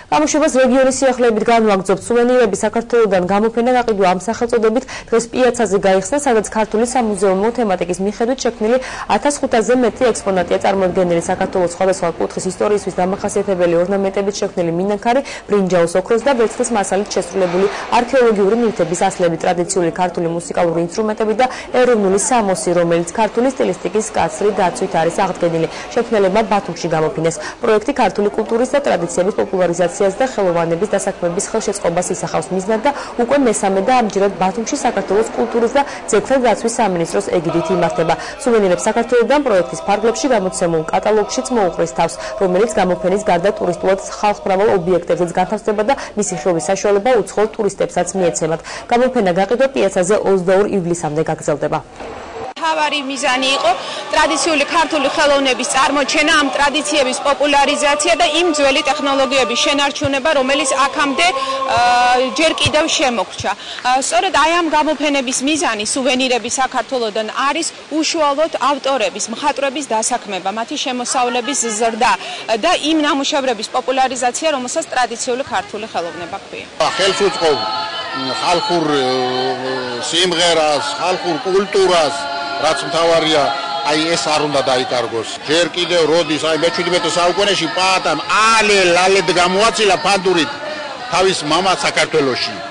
გამოშვებას რეგიონის სიახლეებით განვაგრძობთ სუვენირები საქართველოდან გამოფენა გაყიდვა ამ სახელწოდებით დღეს პიაცაზე გაიხსნა, სადაც ქართული სამუზეუმო თემატიკის მიხედვით შექმნილი 1500-ზე მეტი ექსპონატია წარმოდგენილი საქართველოს სხვადასხვა კუთხის ისტორიისთვის დამახასიათებელი ორნამენტებით შექმნილი მინანქარი, ბრინჯაოს, ოქროს და ვერცხლის მასალით შესრულებული არქეოლოგიური ნივთების ასლები, ტრადიციული ქართული მუსიკალური ინსტრუმენტები და ეროვნული სამოსი, რომელიც ქართული სტილისტიკის მკაცრი დაცვით არის აღდგენილი. შექმნელებმა ბათუმში გამოფინეს. პროექტი ქართული კულტურის და ტრადიციების პოპულარიზაციას და ხელოვანების დასაქმების ხელშეწყობას ისახავს მიზნად და უკვე მესამე და ამჯერად ბათუმში საქართველოს კულტურის და ძეგლთა დაცვის სამინისტროს ეგიდით იმართება. სუვენირებს საქართველოდან პროექტის ფარგლებში გამოცემულ კატალოგშიც მოუყრის თავს, რომელიც გამოფენის გარდა ტურისტულად ხალხმრავალ ობიექტებზეც განთავსდება და მისი ხილვის საშუალება უცხოელ ტურისტებსაც მიეცემათ. გამოფენა გაყიდვა პიაცაზე 22 ივლისამდე გაგრძელდება. მთავარი მიზანი იყო ტრადიციული ქართული ხელოვნების წარმოჩენა, ამ ტრადიციების პოპულარიზაცია და იმ ძველი ტექნოლოგიების შენარჩუნება, რომელიც აქამდე ჯერ კიდევ შემოგრჩა. სწორედ აი ამ გამოფენების მიზანი სუვენირები საქართველოდან არის უშუალოდ ავტორების, მხატვრების დასაქმება, მათი შემოსავლების ზრდა და იმ ნამუშევრების პოპულარიზაცია, რომელსაც ტრადიციული ქართული ხელოვნება ჰქვია. ხელს უწყობ ხალხურ სიმღერას, ხალხურ კულტურას, რაც მთავარია, აი ეს არ უნდა დაიკარგოს. ჯერ კიდევ როდის აი მე-17 საუკუნეში პაატამ ალე-ლალედ გამოაცილა ფანდურით თავის მამას საქართველოში.